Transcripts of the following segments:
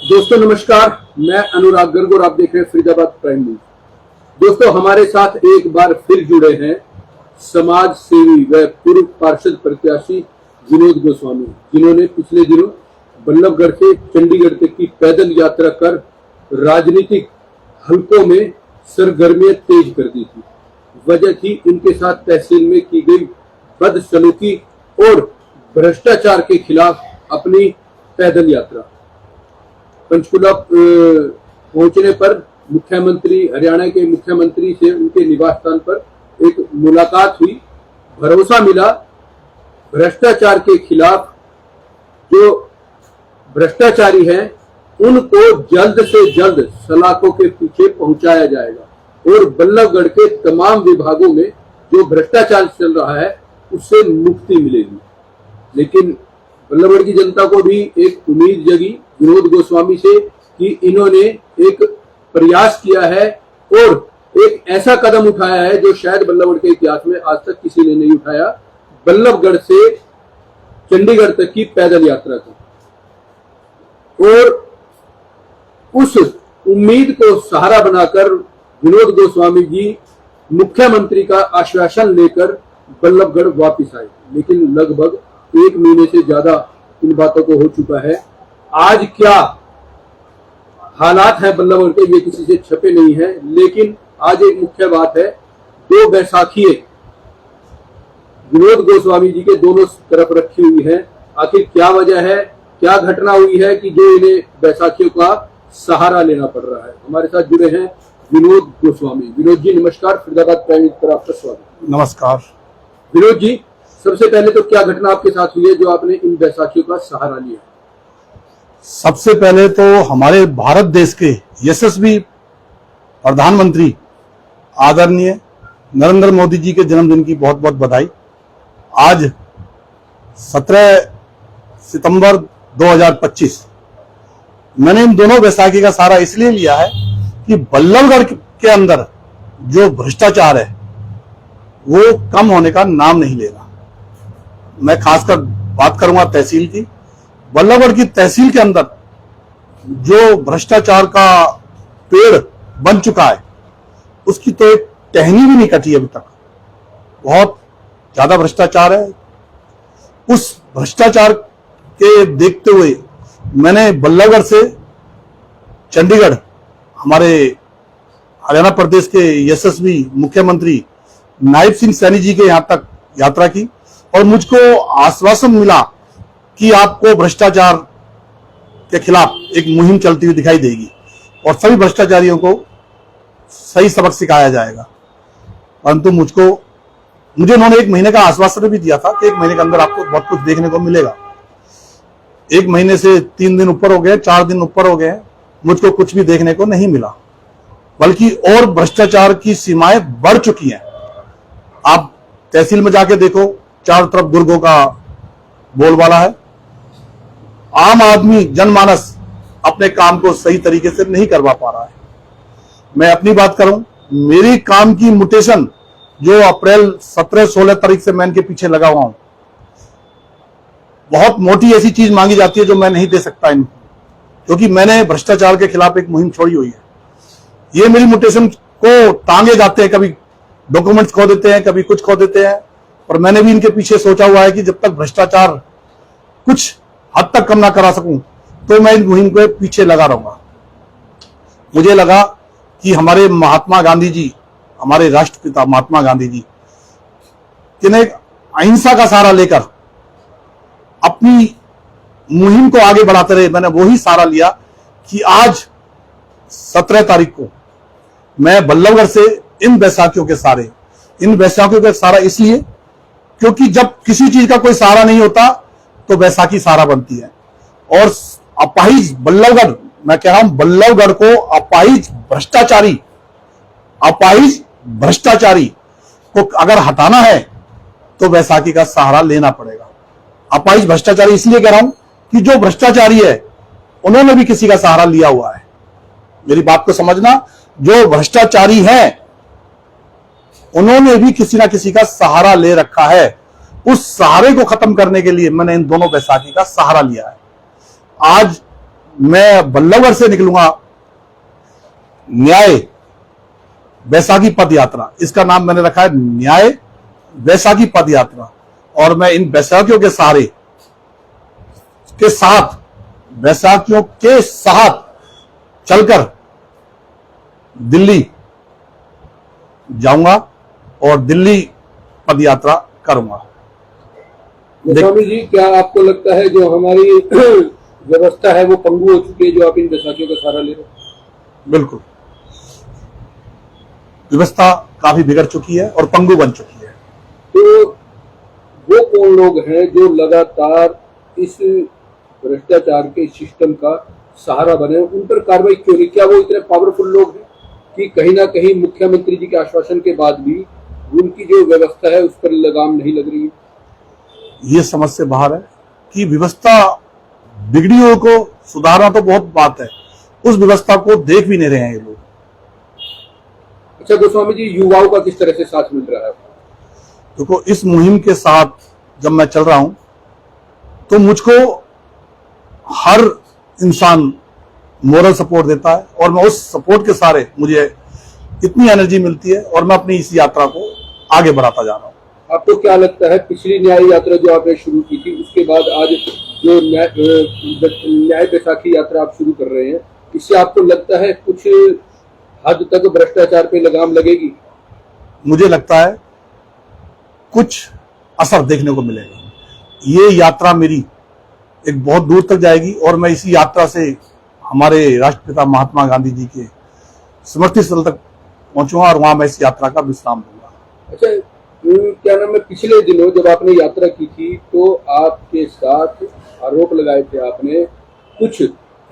दोस्तों नमस्कार, मैं अनुराग गर्ग और आप देख रहे हैं फरीदाबाद प्राइम न्यूज। दोस्तों हमारे साथ एक बार फिर जुड़े हैं समाज सेवी व पूर्व पार्षद प्रत्याशी विनोद गोस्वामी, जिन्होंने पिछले दिनों बल्लभगढ़ से चंडीगढ़ तक की पैदल यात्रा कर राजनीतिक हलकों में सरगर्मियां तेज कर दी थी। वजह थी इनके साथ तहसील में की गई बदसलूकी और भ्रष्टाचार के खिलाफ अपनी पैदल यात्रा। पंचकुला पहुंचने पर मुख्यमंत्री, हरियाणा के मुख्यमंत्री से उनके निवास स्थान पर एक मुलाकात हुई। भरोसा मिला भ्रष्टाचार के खिलाफ जो भ्रष्टाचारी हैं उनको जल्द से जल्द सलाखों के पीछे पहुंचाया जाएगा और बल्लभगढ़ के तमाम विभागों में जो भ्रष्टाचार चल रहा है उससे मुक्ति मिलेगी। लेकिन बल्लभगढ़ की जनता को भी एक उम्मीद जगी विनोद गोस्वामी से कि इन्होंने एक प्रयास किया है और एक ऐसा कदम उठाया है जो शायद बल्लभगढ़ के इतिहास में आज तक किसी ने नहीं उठाया। बल्लभगढ़ से चंडीगढ़ तक की पैदल यात्रा की और उस उम्मीद को सहारा बनाकर विनोद गोस्वामी जी मुख्यमंत्री का आश्वासन लेकर बल्लभगढ़ वापस आए। लेकिन लगभग 1 महीने से ज्यादा इन बातों को हो चुका है। आज क्या हालात है बल्लभगढ़ के ये किसी से छपे नहीं है। लेकिन आज एक मुख्य बात है, 2 बैसाखियां विनोद गोस्वामी जी के दोनों तरफ रखी हुई है। आखिर क्या वजह है, क्या घटना हुई है कि जो इन्हें बैसाखियों का सहारा लेना पड़ रहा है। हमारे साथ जुड़े हैं विनोद गोस्वामी। विनोद जी नमस्कार, फरीदाबाद प्राइम न्यूज पर आपका स्वागत। नमस्कार विनोद जी, सबसे पहले तो क्या घटना आपके साथ हुई है जो आपने इन बैसाखियों का सहारा लिया? सबसे पहले तो हमारे भारत देश के यशस्वी प्रधानमंत्री आदरणीय नरेंद्र मोदी जी के जन्मदिन की बहुत बहुत बधाई। आज 17 सितंबर 2025 मैंने इन दोनों बैसाखी का सहारा इसलिए लिया है कि बल्लभगढ़ के अंदर जो भ्रष्टाचार है वो कम होने का नाम नहीं ले रहा। मैं खासकर बात करूंगा तहसील की। बल्लभगढ़ की तहसील के अंदर जो भ्रष्टाचार का पेड़ बन चुका है उसकी तो एक टहनी भी नहीं कटी अभी तक। बहुत ज्यादा भ्रष्टाचार है। उस भ्रष्टाचार के देखते हुए मैंने बल्लभगढ़ से चंडीगढ़ हमारे हरियाणा प्रदेश के यशस्वी मुख्यमंत्री नायब सिंह सैनी जी के यहां तक यात्रा की और मुझको आश्वासन मिला कि आपको भ्रष्टाचार के खिलाफ एक मुहिम चलती हुई दिखाई देगी और सभी भ्रष्टाचारियों को सही सबक सिखाया जाएगा। परंतु मुझे उन्होंने 1 महीने का आश्वासन भी दिया था कि 1 महीने के अंदर आपको बहुत कुछ देखने को मिलेगा। 1 महीने से 3 दिन ऊपर हो गए, 4 दिन ऊपर हो गए, मुझको कुछ भी देखने को नहीं मिला, बल्कि और भ्रष्टाचार की सीमाएं बढ़ चुकी हैं। आप तहसील में जाके देखो, चारों तरफ दुर्गों का बोलबाला है। आम आदमी जनमानस अपने काम को सही तरीके से नहीं करवा पा रहा है। मैं अपनी बात करूं, मेरी काम की म्यूटेशन जो अप्रैल 17-16 तारीख से मैं इनके पीछे लगा हुआ हूं, बहुत मोटी ऐसी चीज मांगी जाती है जो मैं नहीं दे सकता इनको, क्योंकि मैंने भ्रष्टाचार के खिलाफ एक मुहिम छोड़ी हुई है। ये मेरी म्यूटेशन को टांगे जाते हैं, कभी डॉक्यूमेंट्स खो देते हैं, कभी कुछ खो देते हैं। और मैंने भी इनके पीछे सोचा हुआ है कि जब तक भ्रष्टाचार कुछ हद तक कम ना करा सकूं तो मैं इन मुहिम के पीछे लगा रहूंगा। मुझे लगा कि हमारे महात्मा गांधी जी, हमारे राष्ट्रपिता महात्मा गांधी जी जिन्हें अहिंसा का सहारा लेकर अपनी मुहिम को आगे बढ़ाते रहे, मैंने वही सहारा लिया कि आज 17 तारीख को मैं बल्लभगढ़ से इन बैसाखियों के सहारा इसलिए क्योंकि जब किसी चीज का कोई सहारा नहीं होता तो बैसाखी सहारा बनती है। और अपाहिज बल्लभगढ़, मैं कह रहा हूं बल्लभगढ़ को अपाहिज भ्रष्टाचारी को अगर हटाना है तो बैसाखी का सहारा लेना पड़ेगा। अपाहिज भ्रष्टाचारी इसलिए कह रहा हूं कि जो भ्रष्टाचारी है उन्होंने भी किसी का सहारा लिया हुआ है। मेरी बात को समझना, जो भ्रष्टाचारी हैं उन्होंने भी किसी ना किसी का सहारा ले रखा है। उस सहारे को खत्म करने के लिए मैंने इन दोनों बैसाखी का सहारा लिया है। आज मैं बल्लभगढ़ से निकलूंगा न्याय वैशाखी पद यात्रा, इसका नाम मैंने रखा है न्याय वैशाखी पद यात्रा। और मैं इन वैशाखियों के सहारे के साथ, वैशाखियों के साथ चलकर दिल्ली जाऊंगा और दिल्ली पद यात्रा करूंगा। गोस्वामी जी, क्या आपको लगता है जो हमारी व्यवस्था है वो पंगु हो चुकी है, जो आप इन बैसाखियों का सहारा ले रहे हैं? बिल्कुल, व्यवस्था काफी बिगड़ चुकी है और पंगु बन चुकी है। तो वो कौन लोग हैं जो लगातार इस भ्रष्टाचार के सिस्टम का सहारा बने, उन पर कार्रवाई क्यों नहीं? क्या वो इतने पावरफुल लोग हैं कि कहीं ना कहीं मुख्यमंत्री जी के आश्वासन के बाद भी उनकी जो व्यवस्था है उस पर लगाम नहीं लग रही है? ये समझ से बाहर है कि व्यवस्था बिगड़ी हुई को सुधारना तो बहुत बात है, उस व्यवस्था को देख भी नहीं रहे हैं ये लोग। अच्छा गोस्वामी जी, युवाओं का किस तरह से साथ मिल रहा है? देखो, इस मुहिम के साथ जब मैं चल रहा हूं तो मुझको हर इंसान मोरल सपोर्ट देता है और मैं उस सपोर्ट के सहारे मुझे इतनी एनर्जी मिलती है और मैं अपनी इस यात्रा को आगे बढ़ाता जा रहा हूं। आपको क्या लगता है, पिछली न्याय यात्रा जो आपने शुरू की थी उसके बाद आज जो न्याय बैसाखी यात्रा आप शुरू कर रहे हैं, इससे आपको लगता है कुछ हद तक भ्रष्टाचार पे लगाम लगेगी? मुझे लगता है कुछ असर देखने को मिलेगा। ये यात्रा मेरी एक बहुत दूर तक जाएगी और मैं इसी यात्रा से हमारे राष्ट्रपिता महात्मा गांधी जी के स्मृति स्थल तक पहुंचूंगा और वहां मैं इस यात्रा का विश्राम दूंगा। अच्छा, क्या नाम है, पिछले दिनों जब आपने यात्रा की थी तो आपके साथ आरोप लगाए थे आपने, कुछ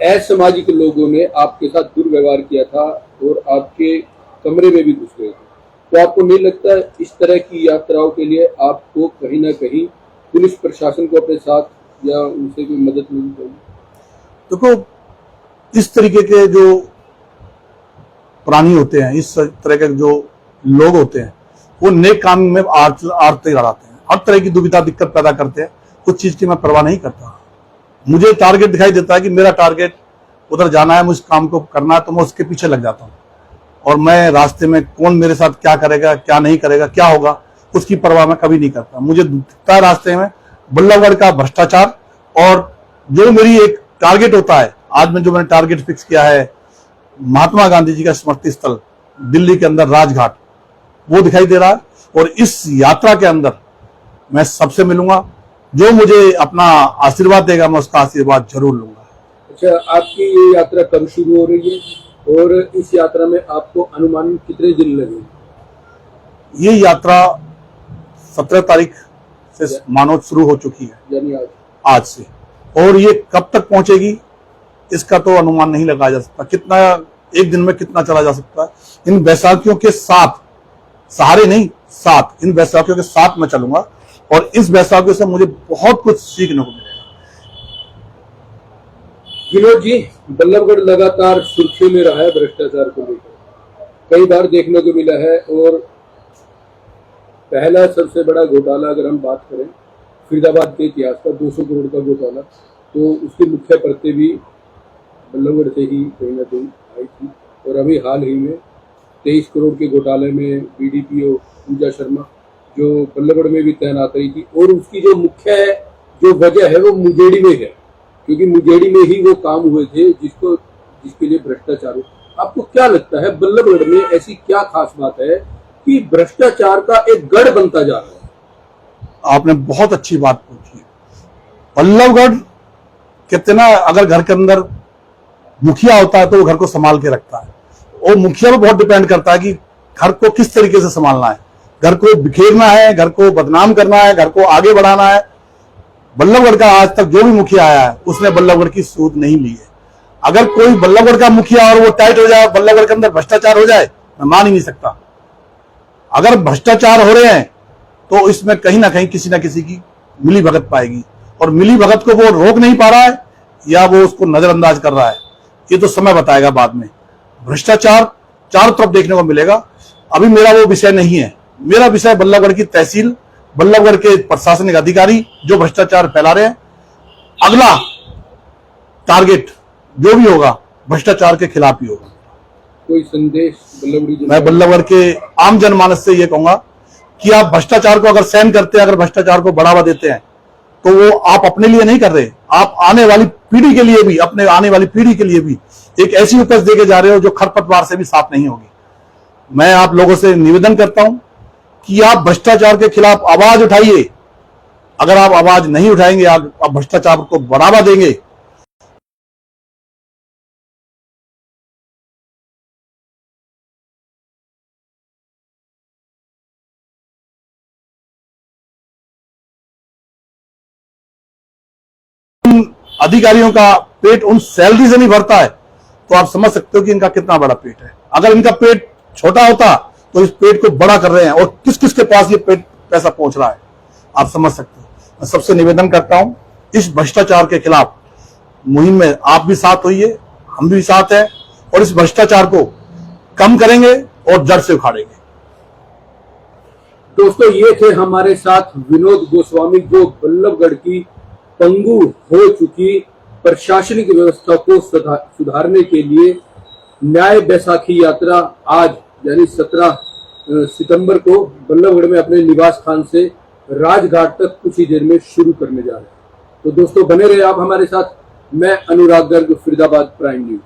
असामाजिक लोगों ने आपके साथ दुर्व्यवहार किया था और आपके कमरे में भी घुस गए थे। तो आपको नहीं लगता इस तरह की यात्राओं के लिए आपको कहीं ना कहीं पुलिस प्रशासन को अपने साथ या उनसे कोई मदद मिलनी चाहिए? देखो, इस तरीके के जो प्राणी होते हैं, इस तरह के जो लोग होते हैं, वो नेक काम में आरती लड़ाते हैं, हर तरह की दुविधा दिक्कत पैदा करते हैं। कुछ चीज की मैं परवाह नहीं करता। मुझे टारगेट दिखाई देता है कि मेरा टारगेट उधर जाना है, मुझे काम को करना है, तो मैं उसके पीछे लग जाता हूँ और मैं रास्ते में कौन मेरे साथ क्या करेगा, क्या नहीं करेगा, क्या होगा, उसकी परवाह मैं कभी नहीं करता। मुझे दिखता है रास्ते में बल्लभगढ़ का भ्रष्टाचार और जो मेरी एक टारगेट होता है, आज में जो मैंने टारगेट फिक्स किया है महात्मा गांधी जी का स्मृति स्थल दिल्ली के अंदर राजघाट, वो दिखाई दे रहा है। और इस यात्रा के अंदर मैं सबसे मिलूंगा, जो मुझे अपना आशीर्वाद देगा मैं उसका आशीर्वाद जरूर लूंगा। अच्छा, आपकी ये यात्रा कब शुरू हो रही है और इस यात्रा में आपको अनुमानित कितने दिन लगेंगे? ये यात्रा 17 तारीख से मानो शुरू हो चुकी है, यानी आज से, और ये कब तक पहुंचेगी इसका तो अनुमान नहीं लगाया जा सकता। कितना एक दिन में कितना चला जा सकता है। इन बैसाखियों के साथ, सहारे नहीं, साथ, इन बैसाखियों के साथ मैं चलूंगा और इस बैसाखियों से मुझे बहुत कुछ सीखने को मिलेगा। विनोद जी, बल्लभगढ़ लगातार सुर्खियों में रहा है भ्रष्टाचार को लेकर, कई बार देखने को मिला है। और पहला सबसे बड़ा घोटाला अगर हम बात करें फरीदाबाद के इतिहास का, 200 करोड़ का घोटाला, तो उसकी मुख्य परतें भी बल्लभगढ़ से ही कहीं ना कहीं आई थी। और अभी हाल ही में 23 करोड़ के घोटाले में बीडीपीओ पूजा शर्मा जो बल्लभगढ़ में भी तैनात रही थी, और उसकी जो मुख्य जो वजह है वो मुंगेड़ी में है, क्योंकि मुंगेड़ी में ही वो काम हुए थे जिसके लिए भ्रष्टाचार हो। आपको क्या लगता है बल्लभगढ़ में ऐसी क्या खास बात है कि भ्रष्टाचार का एक गढ़ बनता जा रहा है? आपने बहुत अच्छी बात पूछी। बल्लभगढ़ कितना, अगर घर के अंदर मुखिया होता है तो वो घर को संभाल के रखता है, और मुखिया पर बहुत डिपेंड करता है कि घर को किस तरीके से संभालना है, घर को बिखेरना है, घर को बदनाम करना है, घर को आगे बढ़ाना है। बल्लभगढ़ का आज तक जो भी मुखिया आया है उसने बल्लभगढ़ की सूद नहीं ली है। अगर कोई बल्लभगढ़ का मुखिया और वो टाइट हो जाए, बल्लभगढ़ के अंदर भ्रष्टाचार हो जाए, मैं मान ही नहीं सकता। अगर भ्रष्टाचार हो रहे हैं तो इसमें कहीं ना कहीं किसी ना किसी की मिली भगत पाएगी, और मिली भगत को वो रोक नहीं पा रहा है या वो उसको नजरअंदाज कर रहा है, ये तो समय बताएगा बाद में। भ्रष्टाचार चारों तरफ देखने को मिलेगा। अभी मेरा वो विषय नहीं है, मेरा विषय बल्लभगढ़ की तहसील, बल्लभगढ़ के प्रशासनिक अधिकारी जो भ्रष्टाचार फैला रहे हैं। अगला टारगेट जो भी होगा भ्रष्टाचार के खिलाफ ही होगा। कोई संदेश बल्लभगढ़ मैं बल्लभगढ़ के आम जनमानस से ये कहूंगा कि आप भ्रष्टाचार को अगर सहन करते हैं, अगर भ्रष्टाचार को बढ़ावा देते हैं, तो वो आप अपने लिए नहीं कर रहे, आप आने वाली पीढ़ी के लिए भी, अपने आने वाली पीढ़ी के लिए भी एक ऐसी उपज देके जा रहे हो जो खरपतवार से भी साफ नहीं होगी। मैं आप लोगों से निवेदन करता हूं कि आप भ्रष्टाचार के खिलाफ आवाज उठाइए। अगर आप आवाज नहीं उठाएंगे, आप भ्रष्टाचार को बढ़ावा देंगे, अधिकारियों का पेट उन सैलरी से नहीं भरता है, तो आप समझ सकते हो कि इनका कितना बड़ा पेट है। अगर इनका पेट छोटा होता तो इस पेट को बड़ा कर रहे हैं, और किस किस के पास ये पेट पैसा पहुंच रहा है, आप समझ सकते हो। मैं सबसे निवेदन करता हूं, इस भ्रष्टाचार के खिलाफ मुहिम में आप भी साथ होइए, हम भी साथ हैं, और इस भ्रष्टाचार को कम करेंगे और जड़ से उखाड़ेंगे। दोस्तों, ये थे हमारे साथ विनोद गोस्वामी, जो बल्लभगढ़ की पंगु हो चुकी प्रशासनिक व्यवस्था को सुधारने के लिए न्याय बैसाखी यात्रा आज यानी 17 सितंबर को बल्लभगढ़ में अपने निवास स्थान से राजघाट तक कुछ ही देर में शुरू करने जा रहे हैं। तो दोस्तों, बने रहे आप हमारे साथ। मैं अनुराग गर्ग, फरीदाबाद प्राइम न्यूज।